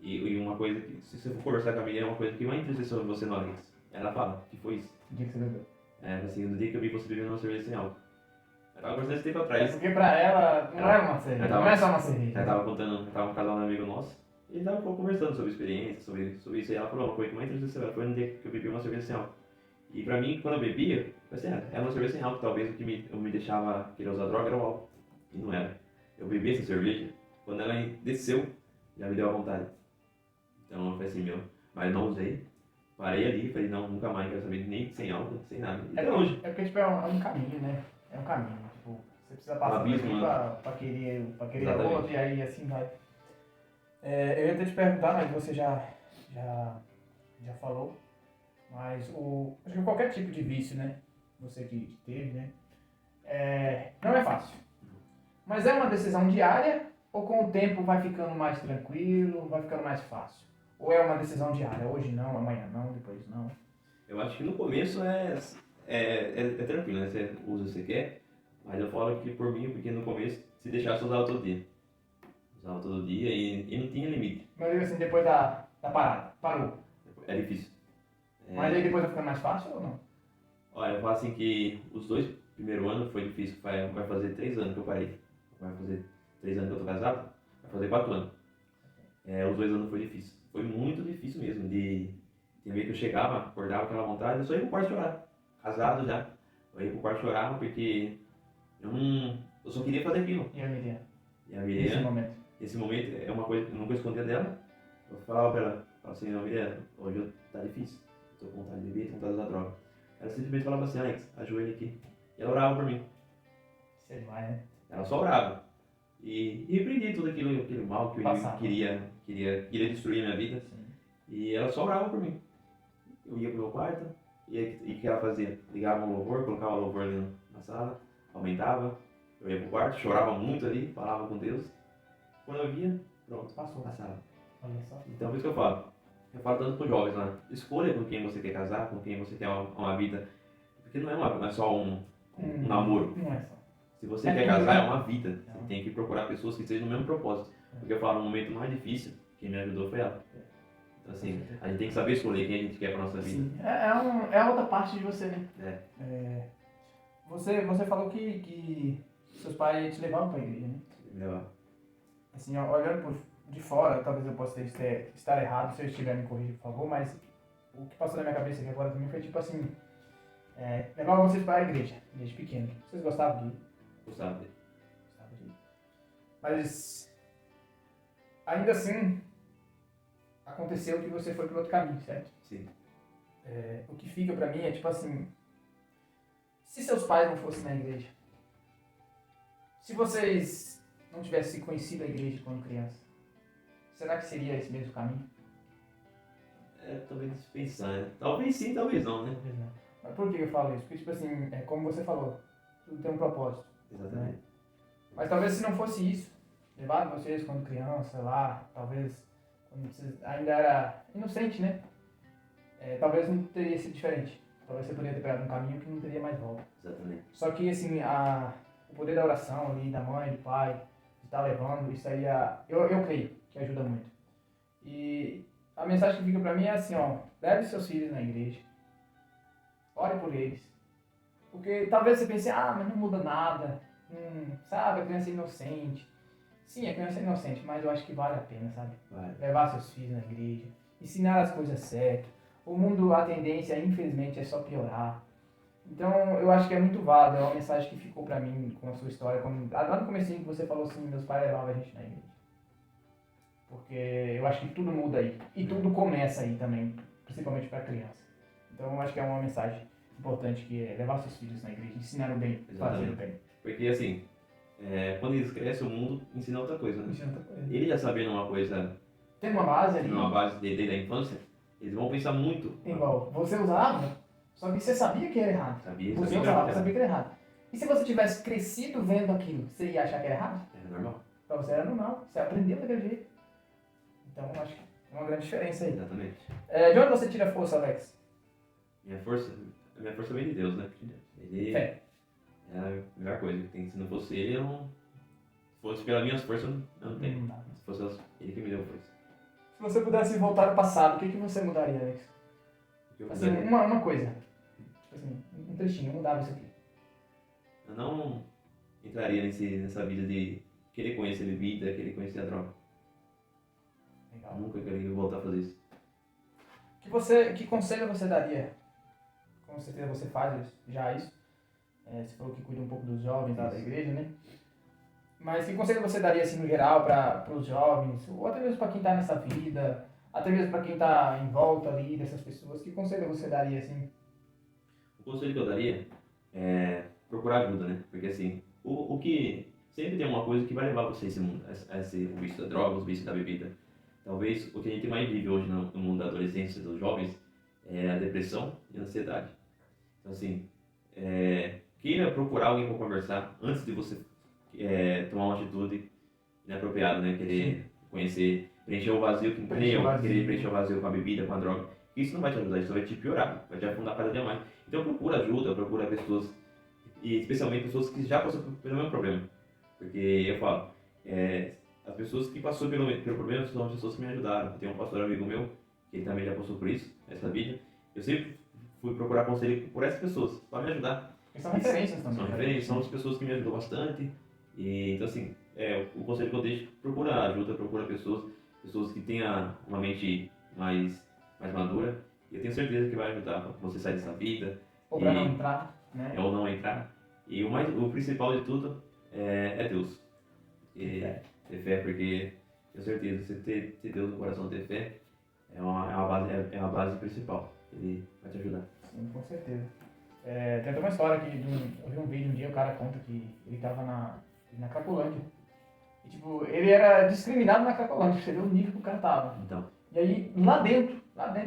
E uma coisa que, se você for conversar com a minha, é uma coisa que mais entristeceu você no Alex. Ela fala, que foi isso? O dia que você bebeu? Assim, no dia que eu vi você bebendo uma cerveja sem álcool. Eu tava conversando esse tempo É atrás. porque pra ela não era uma cerveja, não é só uma cerveja. Ela tava contando, tava um casal de amigo nosso, e ele tava conversando sobre experiência, sobre isso, e ela falou, uma coisa que mais entristeceu ela foi no dia que eu bebi uma cerveja sem álcool. E pra mim, quando eu bebia, eu pensei, era uma cerveja sem álcool, talvez o que me deixava querer usar droga era o álcool. E não era. Eu bebi essa cerveja, quando ela desceu, já me deu a vontade. Então eu falei assim, mas não usei. Parei ali, falei, não, nunca mais quero saber nem sem álcool, sem nada. E até hoje. É porque tipo, é um caminho, né? É um caminho. Tipo, você precisa passar por abismo, aqui né? pra querer Exatamente. outro, e aí assim vai. Eu ia até te perguntar, mas você já falou. Mas acho que qualquer tipo de vício, né? Você que teve, né? Não é fácil. Mas é uma decisão diária ou com o tempo vai ficando mais tranquilo, vai ficando mais fácil? Ou é uma decisão diária? Hoje não, amanhã não, depois não? Eu acho que no começo é tranquilo, né? Você usa o que você quer, mas eu falo que por mim, porque no começo, se deixasse, eu usava todo dia. Usava todo dia e não tinha limite. Mas eu digo assim, depois da parada, parou. É difícil. Mas aí depois vai ficando mais fácil ou não? Olha, eu falo assim que os 2 primeiros anos foi difícil. Vai fazer 3 anos que eu parei. Vai fazer 3 anos que eu tô casado, vai fazer 4 anos. Os 2 anos foi difícil. Foi muito difícil mesmo. Tem vez que eu chegava, acordava com aquela vontade, eu só ia pro quarto chorar. Casado já. Eu ia pro quarto chorar porque eu só queria fazer aquilo. E a Miriam? E a Nesse Miriam, momento? esse momento é uma coisa que eu nunca escondia dela. Eu falava pra ela, assim, não, Miriam, hoje tá difícil. Tô com vontade de beber, tô com vontade de usar droga. Ela simplesmente falava assim, Alex, ajoelha aqui. E ela orava por mim. Isso é demais, né? Ela só orava. E repreendia tudo aquele mal que o inimigo Passava. queria destruir a minha vida. Sim. E ela só orava por mim. Eu ia pro meu quarto, e o que ela fazia? Ligava um louvor, colocava o louvor ali na sala, aumentava. Eu ia pro quarto, chorava muito ali, falava com Deus. Quando eu via, pronto, Passou. passava. Olha só. Então, por isso que eu falo. Eu falo tanto para os jovens, né? Escolha com quem você quer casar, com quem você quer uma vida. Porque não é só um namoro. Não é só. Se você É quer tudo, casar, né? é uma vida. Você tem que procurar pessoas que estejam no mesmo propósito. Porque eu falo, no momento mais difícil, quem me ajudou foi ela. Então, assim, a gente tem que saber escolher quem a gente quer para nossa vida. Sim. É a outra parte de você, né? Você falou que seus pais te levavam para a igreja, né? Levar. Assim, olhando de fora, talvez eu possa estar errado, se eu estiver me corrigir, por favor, mas o que passou na minha cabeça aqui agora também foi tipo assim, levar vocês para a igreja, desde pequeno. Vocês gostavam de ir? Gostava dele. Gostavam de ir. Mas, ainda assim, aconteceu que você foi para outro caminho, certo? Sim. O que fica para mim é tipo assim, se seus pais não fossem na igreja, se vocês não tivessem conhecido a igreja quando criança, será que seria esse mesmo caminho? Talvez pensar, né? Talvez sim, talvez não, né? Talvez não. Mas por que eu falo isso? Porque, tipo assim, como você falou, tudo tem um propósito. Exatamente. Mas talvez se não fosse isso, levar vocês quando criança, sei lá, talvez quando vocês ainda era inocente, né? Talvez não teria sido diferente. Talvez você poderia ter pegado um caminho que não teria mais volta. Exatamente. Só que, assim, o poder da oração ali, da mãe, do pai, de estar levando, isso aí, eu creio que ajuda muito. E a mensagem que fica pra mim é assim, ó, leve seus filhos na igreja, ore por eles. Porque talvez você pense, mas não muda nada, sabe, a criança é inocente. Sim, a criança é inocente, mas eu acho que vale a pena, sabe? Vai. Levar seus filhos na igreja, ensinar as coisas certas. O mundo, a tendência, infelizmente, é só piorar. Então, eu acho que é muito válido, é uma mensagem que ficou pra mim com a sua história. Lá no comecinho que você falou assim, meus pais levavam a gente na igreja. Porque eu acho que tudo muda aí. E tudo começa aí também, principalmente pra criança. Então, eu acho que é uma mensagem importante, que é levar seus filhos na igreja, ensinar o bem, fazer o bem. Porque, assim, quando eles crescem, o mundo ensina outra coisa, né? Ensina outra coisa. Ele já sabendo uma coisa, Tem uma base ali, numa base desde a infância, eles vão pensar muito. igual, você usava, só que você sabia que era errado. Você usava, sabia que era errado. E se você tivesse crescido vendo aquilo, você ia achar que era errado? É normal. Pra você era normal, você aprendeu daquele jeito. Então, eu acho que é uma grande diferença aí. Exatamente. De onde você tira a força, Alex? A minha força vem de Deus, né? Ele Fé. é a melhor coisa. Se não fosse ele, eu não. Se fosse pelas minhas forças, eu não tenho. Não dá. Se fosse ele que me deu força. Se você pudesse voltar no passado, o que você mudaria, Alex? O que eu Assim, mudaria? uma coisa. Tipo assim, um trechinho, eu mudava isso aqui. Eu não entraria nessa vida de querer conhecer bebida, querer conhecer a droga. Legal. Nunca queria voltar a fazer isso. Que conselho você daria? Com certeza você faz já isso. Você falou que cuida um pouco dos jovens lá da igreja, né? Mas que conselho você daria, assim, no geral, para os jovens, ou até mesmo para quem está nessa vida, até mesmo para quem está em volta ali dessas pessoas? Que conselho você daria, assim? O conselho que eu daria é procurar ajuda, né? Porque assim, o que sempre tem uma coisa que vai levar você a esse mundo, a esse o vício da droga, o vício da bebida. Talvez o que a gente mais vive hoje no mundo da adolescência dos jovens é a depressão e a ansiedade. Então assim, queira procurar alguém para conversar antes de você tomar uma atitude inapropriada, né? Querer conhecer, preencher o vazio, querer preencher o vazio com a bebida, com a droga. Isso não vai te ajudar, isso vai te piorar, vai te afundar cada dia mais. Então procura ajuda, procura pessoas, e especialmente pessoas que já passaram pelo mesmo problema. Porque eu falo, as pessoas que passaram pelo problema são as pessoas que me ajudaram. Eu tenho um pastor amigo meu, que ele também já passou por isso, essa vida. Eu sempre fui procurar conselho por essas pessoas, para me ajudar. São referências também. São referências, são as pessoas que me ajudam bastante. E, então, assim, o conselho que eu deixo, procura ajuda, procura pessoas que tenham uma mente mais madura. E eu tenho certeza que vai ajudar você sair dessa vida. Ou para não entrar, né? Ou não entrar. E o principal de tudo é Deus. Ter fé, porque tenho certeza, você ter Deus no coração, ter fé, é uma base principal. Ele vai te ajudar. Sim, com certeza. Tem até uma história aqui, eu vi um vídeo um dia, o cara conta que ele estava na Cracolândia. E, tipo, ele era discriminado na Cracolândia, você vê o nível que o cara tava. Então. E aí, lá dentro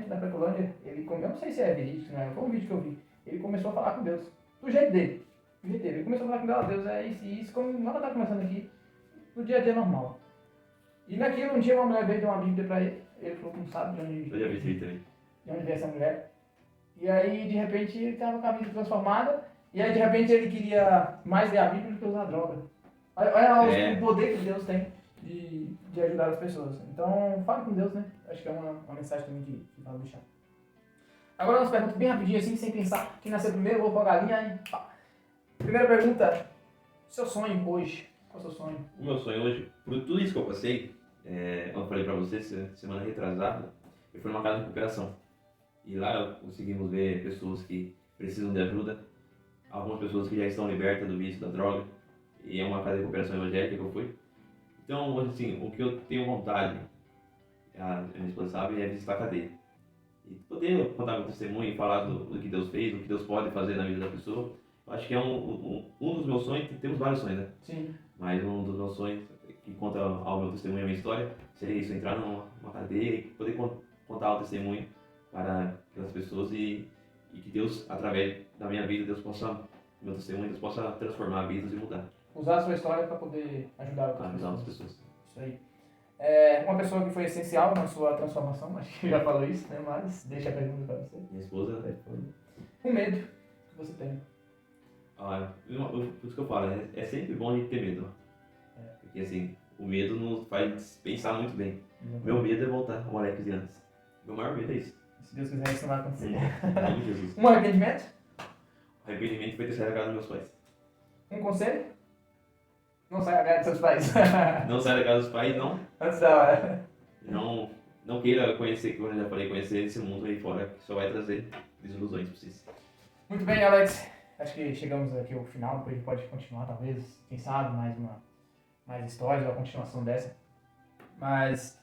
da Cracolândia, eu não sei se é verídico, né? Foi um vídeo que eu vi. Ele começou a falar com Deus, do jeito dele. Ele começou a falar com Deus, é isso e isso, como nós tá começando aqui, no dia a dia normal. E naquilo, um dia uma mulher veio dar uma Bíblia pra ele, ele falou que não sabe de onde veio essa mulher. E aí, de repente, ele estava com a vida transformada, e aí, de repente, ele queria mais ler a Bíblia do que usar droga. Olha o poder que Deus tem de ajudar as pessoas. Então, fale com Deus, né? Acho que é uma mensagem também que vale deixar. Agora, umas perguntas bem rapidinho, assim, sem pensar. Quem nasceu primeiro, vou pra galinha, aí pá. Primeira pergunta, seu sonho hoje? Qual é o seu sonho? O meu sonho hoje, por tudo isso que eu passei, como eu falei pra você, semana retrasada, eu fui numa casa de recuperação. E lá conseguimos ver pessoas que precisam de ajuda, algumas pessoas que já estão libertas do vício da droga, e é uma casa de recuperação evangélica que eu fui. Então, hoje, assim, o que eu tenho vontade, a minha esposa sabe, é visitar a cadeia. E poder contar meu testemunho e falar do que Deus fez, do que Deus pode fazer na vida da pessoa. Eu acho que é um dos meus sonhos, temos vários sonhos, né? Sim. Mas um dos meus sonhos, que conta ao meu testemunho, a minha história, seria isso, entrar numa cadeia e poder contar o testemunho para aquelas pessoas e que Deus, através da minha vida, meu testemunho, Deus possa transformar vidas e mudar. Usar a sua história para poder ajudar outras pessoas. Isso aí. Uma pessoa que foi essencial na sua transformação, acho que já falou isso, né? Mas deixa a pergunta para você. Minha esposa. Um medo que você tem. Por isso que eu falo, é sempre bom a gente ter medo. Porque assim, o medo nos faz pensar muito bem. Meu medo é voltar ao Alex de antes. Meu maior medo é isso. Se Deus quiser, isso não vai acontecer. Jesus. Um arrependimento? O arrependimento foi ter saído da casa dos meus pais. Um conselho? Não saia da casa dos seus pais. Não saia da casa dos pais, não. Antes da hora. Não queira conhecer, como eu já falei, conhecer esse mundo aí fora, que só vai trazer desilusões pra vocês. Muito bem, Alex. Acho que chegamos aqui ao final, depois a gente pode continuar, talvez, quem sabe, mais histórias ou a continuação dessa. Mas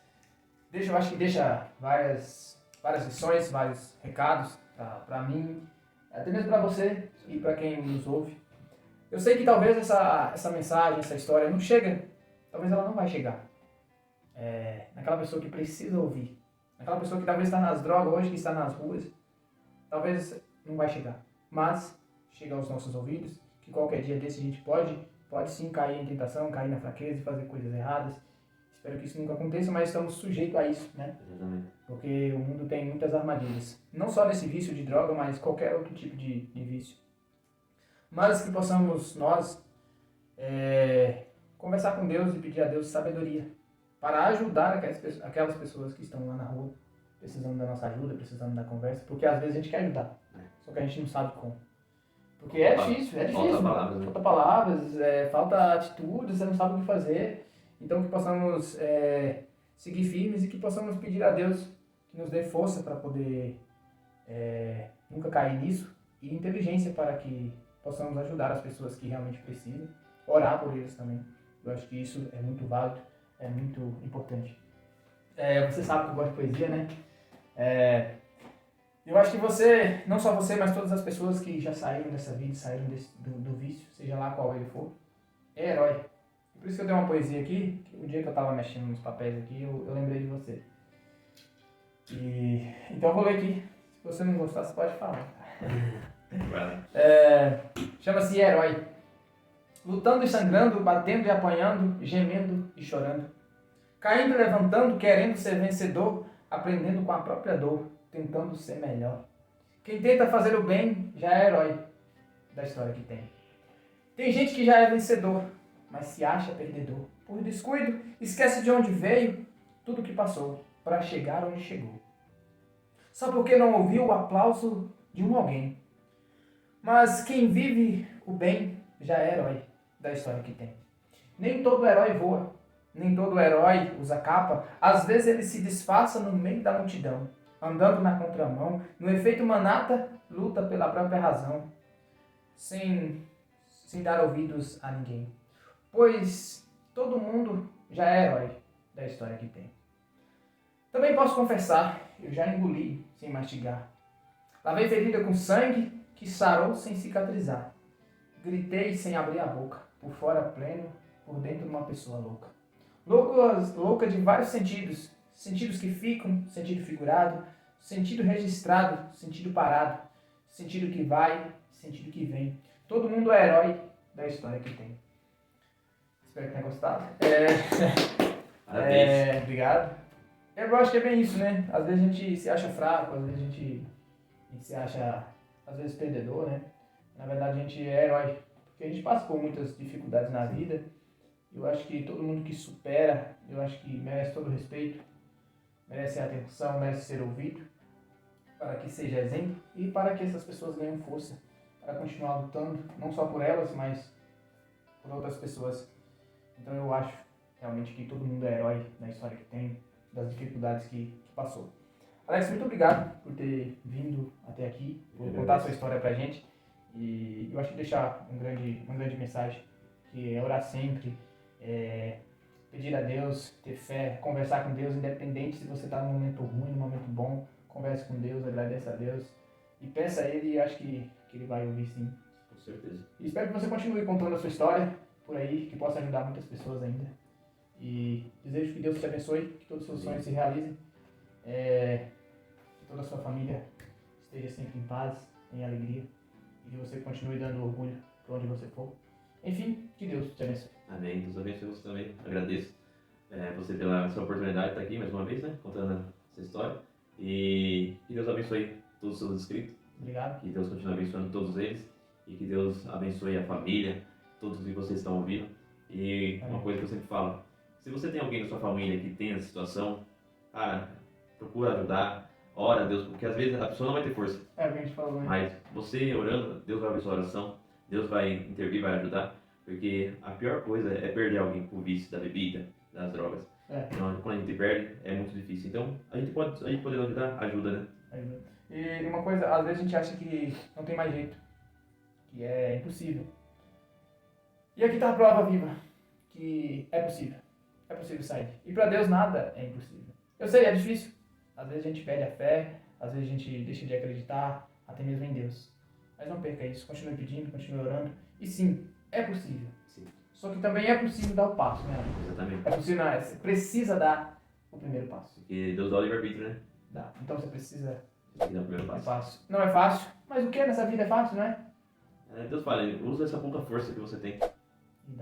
eu acho que deixa várias lições, vários recados para mim, até mesmo para você e para quem nos ouve. Eu sei que talvez essa mensagem, essa história não chega, talvez ela não vai chegar naquela pessoa que precisa ouvir, naquela pessoa que talvez está nas drogas hoje, que está nas ruas, talvez não vai chegar, mas chega aos nossos ouvidos, que qualquer dia desse a gente pode sim cair em tentação, cair na fraqueza e fazer coisas erradas. Espero que isso nunca aconteça, mas estamos sujeitos a isso, né? Exatamente. Porque o mundo tem muitas armadilhas. Não só desse vício de droga, mas qualquer outro tipo de vício. Mas que possamos nós conversar com Deus e pedir a Deus sabedoria para ajudar aquelas pessoas que estão lá na rua, precisando da nossa ajuda, precisando da conversa, porque às vezes a gente quer ajudar, só que a gente não sabe como. Porque é difícil. Falta palavras, né? Falta palavras, falta atitude, você não sabe o que fazer. Então que possamos seguir firmes e que possamos pedir a Deus que nos dê força para poder nunca cair nisso e inteligência para que possamos ajudar as pessoas que realmente precisam, orar por eles também. Eu acho que isso é muito válido, é muito importante. Você sabe que eu gosto de poesia, né? Eu acho que você, não só você, mas todas as pessoas que já saíram dessa vida, saíram do vício, seja lá qual ele for, é herói. Por isso que eu tenho uma poesia aqui, que o dia que eu estava mexendo nos papéis aqui, eu lembrei de você. Então eu vou ler aqui. Se você não gostar, você pode falar. Chama-se herói. Lutando e sangrando, batendo e apanhando, gemendo e chorando. Caindo e levantando, querendo ser vencedor, aprendendo com a própria dor, tentando ser melhor. Quem tenta fazer o bem já é herói da história que tem. Tem gente que já é vencedor, mas se acha perdedor. Por descuido, esquece de onde veio, tudo que passou, para chegar onde chegou. Só porque não ouviu o aplauso de alguém. Mas quem vive o bem já é herói da história que tem. Nem todo herói voa, nem todo herói usa capa. Às vezes ele se disfarça no meio da multidão, andando na contramão, no efeito manata, luta pela própria razão, sem dar ouvidos a ninguém. Pois todo mundo já é herói da história que tem. Também posso confessar, eu já engoli sem mastigar. Lavei ferida com sangue que sarou sem cicatrizar. Gritei sem abrir a boca, por fora pleno, por dentro uma pessoa louca. Louca de vários sentidos. Sentidos que ficam, sentido figurado, sentido registrado, sentido parado, sentido que vai, sentido que vem. Todo mundo é herói da história que tem. Espero que tenha gostado. Obrigado. Eu acho que é bem isso, né? Às vezes a gente se acha fraco, às vezes a gente se acha, às vezes, perdedor, né? Na verdade, a gente é herói, porque a gente passa por muitas dificuldades na vida. Eu acho que todo mundo que supera, eu acho que merece todo o respeito, merece a atenção, merece ser ouvido, para que seja exemplo e para que essas pessoas ganhem força para continuar lutando, não só por elas, mas por outras pessoas. Então eu acho realmente que todo mundo é herói na história que tem, das dificuldades que passou. Alex, muito obrigado por ter vindo até aqui, por contar a sua história pra gente. E eu acho que deixar uma grande mensagem, que é orar sempre, pedir a Deus, ter fé, conversar com Deus, independente se você está num momento ruim, num momento bom, converse com Deus, agradeça a Deus e peça a Ele, e acho que Ele vai ouvir sim. Com certeza. E espero que você continue contando a sua história por aí, que possa ajudar muitas pessoas ainda. E desejo que Deus te abençoe, que todos os seus sonhos se realizem, que toda a sua família esteja sempre em paz, em alegria, e que você continue dando orgulho para onde você for. Enfim, que Deus te abençoe. Amém. Deus abençoe você também. Agradeço você pela sua oportunidade de estar aqui mais uma vez, né? Contando essa história. E que Deus abençoe todos os seus inscritos. Obrigado. Que Deus continue abençoando todos eles. E que Deus abençoe a família, todos que vocês estão ouvindo. E uma coisa que eu sempre falo: se você tem alguém na sua família que tem essa situação, procura ajudar, ora a Deus, porque às vezes a pessoa não vai ter força. É o que a gente falou, né? Mas você orando, Deus vai abençoar a oração, Deus vai intervir, vai ajudar, porque a pior coisa é perder alguém por vício da bebida, das drogas. Então, quando a gente perde, é muito difícil. Então, a gente pode ajudar, ajuda, né? Ajuda. E uma coisa, às vezes a gente acha que não tem mais jeito, que é impossível. E aqui está a prova viva, que é possível sair. E para Deus nada é impossível. Eu sei, é difícil. Às vezes a gente perde a fé, às vezes a gente deixa de acreditar, até mesmo em Deus. Mas não perca isso, continue pedindo, continue orando. E sim, é possível. Sim. Só que também é possível dar o passo, né? Exatamente. É possível, não, você precisa dar o primeiro passo. Porque Deus dá o livre-arbítrio, né? Dá. Então você precisa Tem que dar o primeiro dar o passo. passo. Não é fácil, mas o que nessa vida é fácil, não é? Deus fala, usa essa pouca força que você tem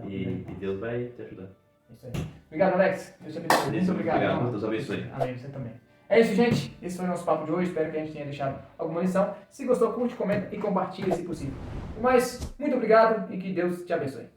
e Deus vai te ajudar. É isso aí. Obrigado, Alex. Deus te abençoe. Muito obrigado. Deus abençoe. Amém, você também. É isso, gente. Esse foi o nosso papo de hoje. Espero que a gente tenha deixado alguma lição. Se gostou, curte, comenta e compartilha se possível. Mas, muito obrigado e que Deus te abençoe.